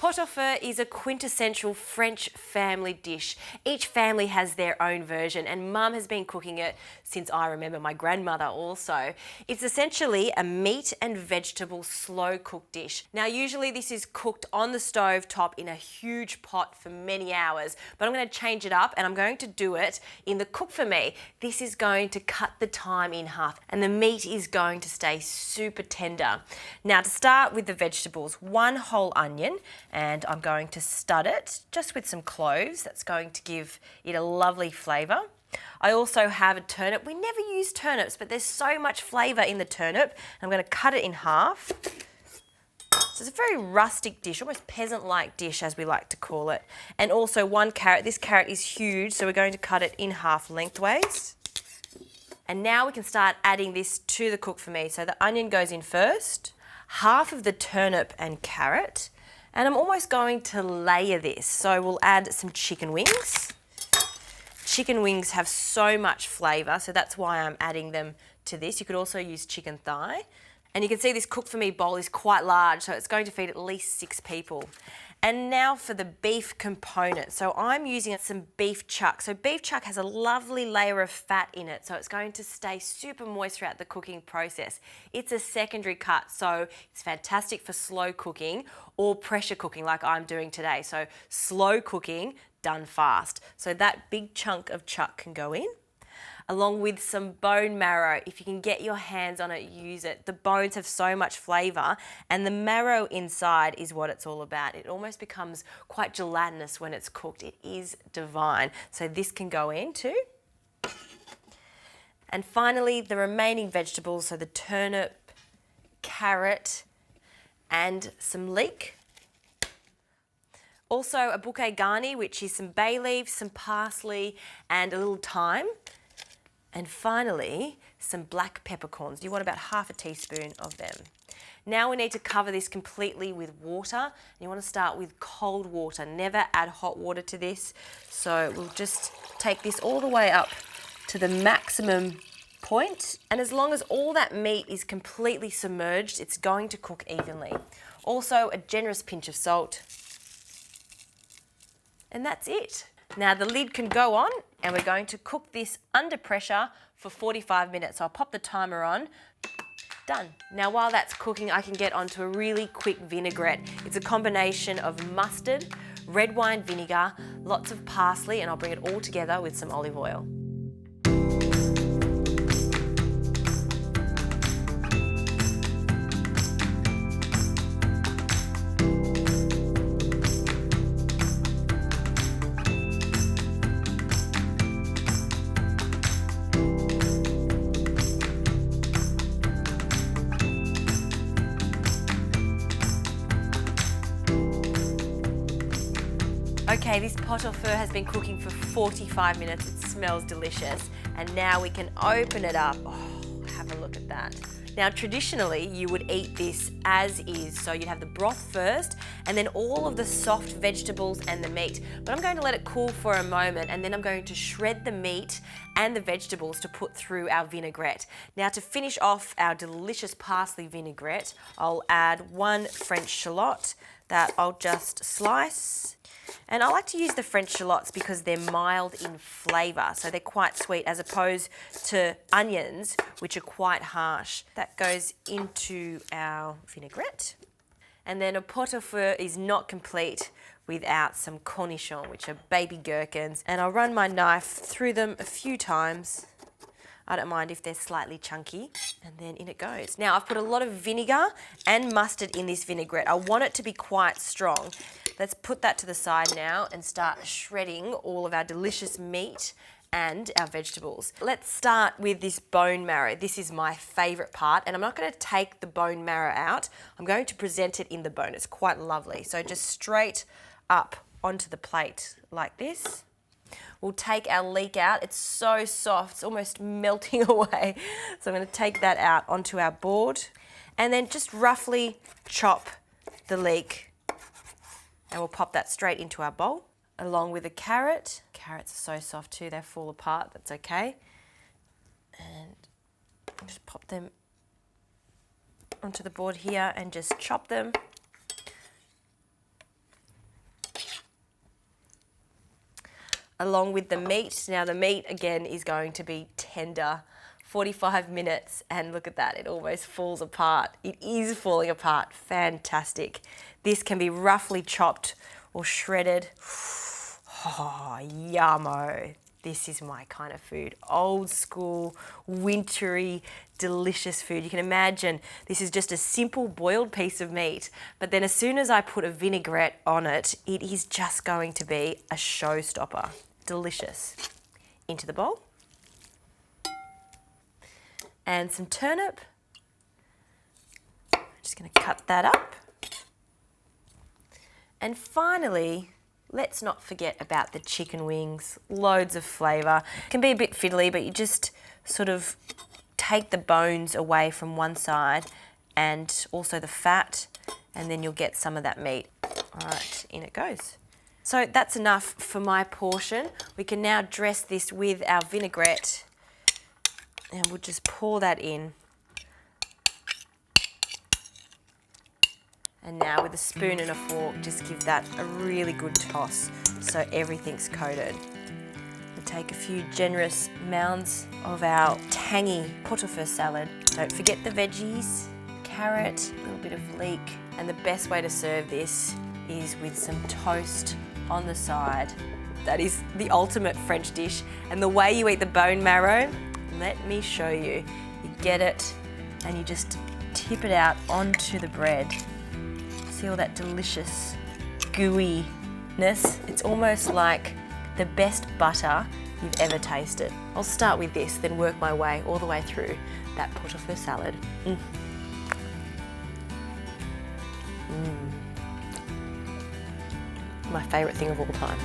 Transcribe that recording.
Pot-au-feu is a quintessential French family dish. Each family has their own version and Mum has been cooking it since I remember, my grandmother also. It's essentially a meat and vegetable slow cooked dish. Now usually this is cooked on the stove top in a huge pot for many hours, but I'm going to change it up and I'm going to do it in the Cook For Me. This is going to cut the time in half and the meat is going to stay super tender. Now to start with the vegetables, 1 whole onion, and I'm going to stud it just with some cloves. That's going to give it a lovely flavour. I also have a turnip. We never use turnips, but there's so much flavour in the turnip. I'm going to cut it in half. So it's a very rustic dish, almost peasant-like dish as we like to call it. And also 1 carrot. This carrot is huge, so we're going to cut it in half lengthways. And now we can start adding this to the Cook For Me. So the onion goes in first, half of the turnip and carrot, and I'm almost going to layer this. So we'll add some chicken wings. Chicken wings have so much flavour, so that's why I'm adding them to this. You could also use chicken thigh. And you can see this Cook For Me bowl is quite large, so it's going to feed at least 6 people. And now for the beef component. So I'm using some beef chuck. So beef chuck has a lovely layer of fat in it, so it's going to stay super moist throughout the cooking process. It's a secondary cut, so it's fantastic for slow cooking or pressure cooking like I'm doing today. So slow cooking, done fast. So that big chunk of chuck can go in, along with some bone marrow. If you can get your hands on it, use it. The bones have so much flavour and the marrow inside is what it's all about. It almost becomes quite gelatinous when it's cooked. It is divine. So this can go in too. And finally, the remaining vegetables, so the turnip, carrot, and some leek. Also a bouquet garni, which is some bay leaves, some parsley, and a little thyme. And finally, some black peppercorns. You want about half a teaspoon of them. Now we need to cover this completely with water. You want to start with cold water. Never add hot water to this. So we'll just take this all the way up to the maximum point. And as long as all that meat is completely submerged, it's going to cook evenly. Also, a generous pinch of salt. And that's it. Now the lid can go on and we're going to cook this under pressure for 45 minutes. So I'll pop the timer on. Done. Now while that's cooking, I can get onto a really quick vinaigrette. It's a combination of mustard, red wine vinegar, lots of parsley, and I'll bring it all together with some olive oil. Okay, this pot-au-feu has been cooking for 45 minutes. It smells delicious. And now we can open it up. Oh, have a look at that. Now, traditionally, you would eat this as is. So you'd have the broth first and then all of the soft vegetables and the meat. But I'm going to let it cool for a moment and then I'm going to shred the meat and the vegetables to put through our vinaigrette. Now, to finish off our delicious parsley vinaigrette, I'll add 1 French shallot that I'll just slice. And I like to use the French shallots because they're mild in flavour, so they're quite sweet as opposed to onions, which are quite harsh. That goes into our vinaigrette. And then a pot-au-feu is not complete without some cornichons, which are baby gherkins. And I'll run my knife through them a few times. I don't mind if they're slightly chunky. And then in it goes. Now I've put a lot of vinegar and mustard in this vinaigrette. I want it to be quite strong. Let's put that to the side now and start shredding all of our delicious meat and our vegetables. Let's start with this bone marrow. This is my favourite part and I'm not going to take the bone marrow out. I'm going to present it in the bone. It's quite lovely. So just straight up onto the plate like this. We'll take our leek out. It's so soft, it's almost melting away. So I'm going to take that out onto our board and then just roughly chop the leek. And we'll pop that straight into our bowl, along with a carrot. Carrots are so soft too, they fall apart, that's okay. And just pop them onto the board here and just chop them. along with the meat. Now the meat again is going to be tender. 45 minutes, and look at that, it almost falls apart. It is falling apart. Fantastic. This can be roughly chopped or shredded. Oh, yummo. This is my kind of food. Old school, wintry, delicious food. You can imagine this is just a simple boiled piece of meat, but then as soon as I put a vinaigrette on it, it is just going to be a showstopper. Delicious. Into the bowl. And some turnip. I'm just going to cut that up. And finally, let's not forget about the chicken wings. Loads of flavour. Can be a bit fiddly, but you just sort of take the bones away from one side and also the fat, and then you'll get some of that meat. All right, in it goes. So that's enough for my portion. We can now dress this with our vinaigrette, and we'll just pour that in. And now with a spoon and a fork, just give that a really good toss so everything's coated. We'll take a few generous mounds of our tangy pot-au-feu salad. Don't forget the veggies, carrot, a little bit of leek. And the best way to serve this is with some toast on the side. That is the ultimate French dish. And the way you eat the bone marrow, let me show you. You get it and you just tip it out onto the bread. See all that delicious gooiness? It's almost like the best butter you've ever tasted. I'll start with this, then work my way all the way through that pot-au-feu salad. My favourite thing of all time.